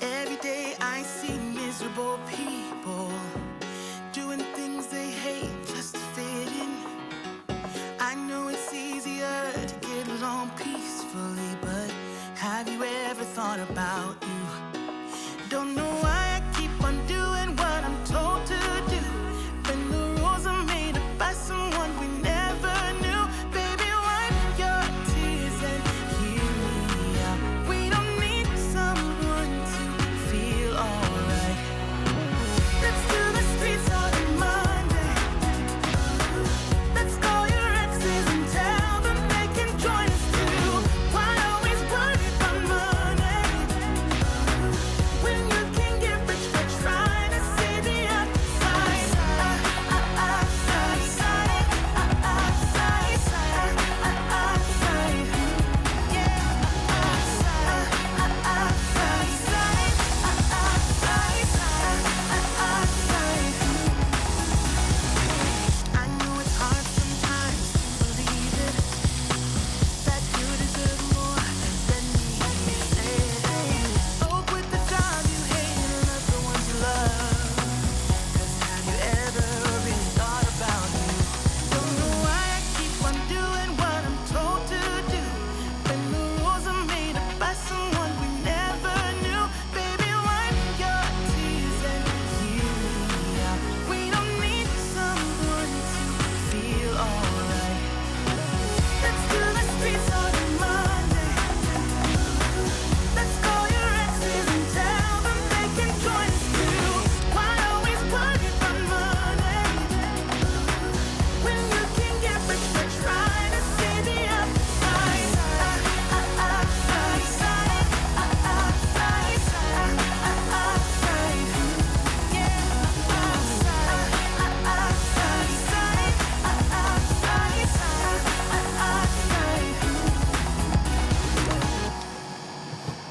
Every day I see miserable people doing things they hate just to fit in. I know it's easier to get along peacefully, but have you ever thought about you? Don't know why I keep on doing what I'm told to do when the rules are made up by someone we never knew. Baby, wipe your tears and hear me out. We don't need someone to feel alright. Let's do the streets on a Monday. Let's call your exes and tell them they can join us too. Why always worry about money when you can get rich for trying to see the outside? I know it's hard sometimes to believe it, that you deserve more than me. Oh, quit the job you hate and love the ones you love. 'Cause have you ever really thought about you? Don't know why I keep on doing what I'm told to do when the rules are made up by someone we never knew. Baby, wipe your tears and hear me out. We don't need someone to feel alright. Let's do the streets on a Monday. Let's call your exes and tell them they can join us too. Why always worry about money when you can get rich for trying to see the outside?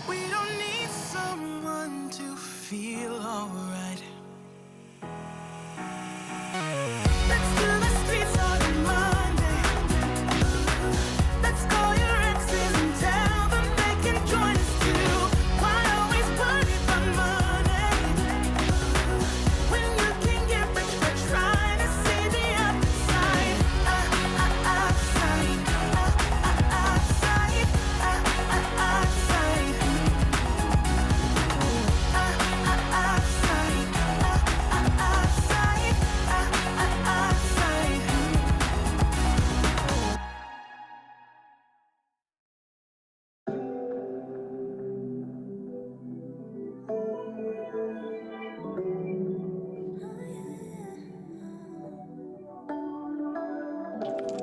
We don't need someone to feel alright. Let's do the streets on a Monday. Let's call your exes and tell them they can join us too. Why always worry about money when you can get rich for trying to see the outside?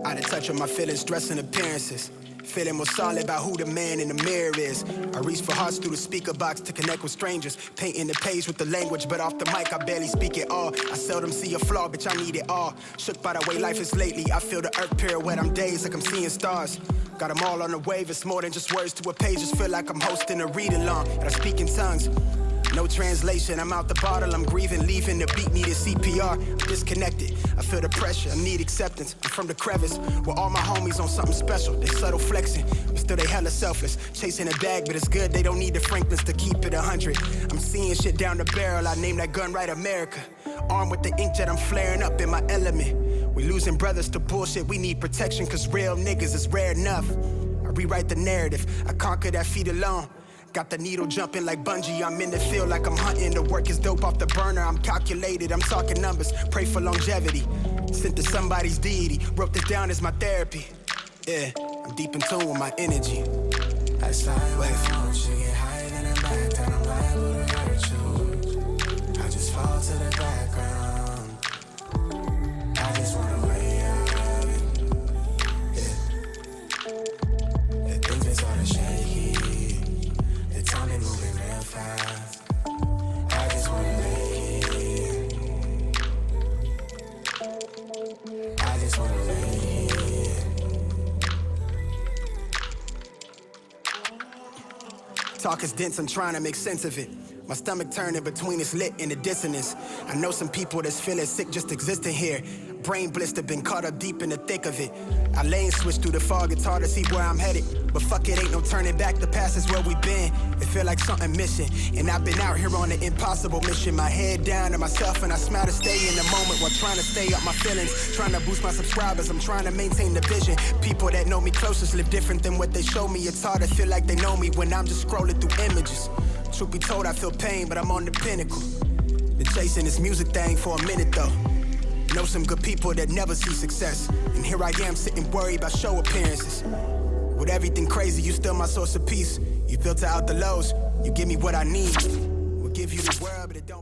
Out of touch with my feelings, dressing appearances. Feeling more solid about who the man in the mirror is. I reach for hearts through the speaker box to connect with strangers. Painting the page with the language, but off the mic I barely speak it all. I seldom see a flaw, bitch, I need it all. Shook by the way life is lately. I feel the earth pirouette, I'm dazed like I'm seeing stars. Got them all on the wave, it's more than just words to a page. Just feel like I'm hosting a read-along, and I speak in tongues. No translation, I'm out the bottle, I'm grieving, leaving the beat, needed CPR. I'm disconnected, I feel the pressure, I need acceptance. I'm from the crevice, where all my homies on something special. They subtle flexing, but still they hella selfless. Chasing a bag, but it's good, they don't need the Franklins to keep it 100. I'm seeing shit down the barrel, I named that gun right America. Armed with the inkjet, I'm flaring up in my element. We losing brothers to bullshit, we need protection, cause real niggas is rare enough. I rewrite the narrative, I conquer that feat alone. Got the needle jumping like bungee, I'm in the field like I'm hunting. The work is dope off the burner, I'm calculated, I'm talking numbers, pray for longevity. Sent to somebody's deity, wrote this down as my therapy. Yeah, I'm deep in tune with my energy. I slide away from you, get higher than a back, then I'm liable to hurt you. I just fall to the background, I just want a way out of it. Yeah, things been sort of shaky. Time is moving real fast. I just wanna make it. just wanna lay. Talk is dense, I'm trying to make sense of it. My stomach turning between its lit and the dissonance. I know some people that's feeling sick just existing here. Brain blister, been caught up deep in the thick of it. I lane switch through the fog, it's hard to see where I'm headed. But fuck it, ain't no turning back, the past is where we been. It feel like something missing, and I've been out here on an impossible mission. My head down to myself, and I smile to stay in the moment while trying to stay up my feelings. Trying to boost my subscribers, I'm trying to maintain the vision. People that know me closest live different than what they show me. It's hard to feel like they know me when I'm just scrolling through images. Truth be told, I feel pain, but I'm on the pinnacle. Been chasing this music thing for a minute though. Know some good people that never see success, and here I am sitting worried about show appearances. With everything crazy, you still my source of peace. You filter out the lows, you give me what I need. We'll give you the world, but it don't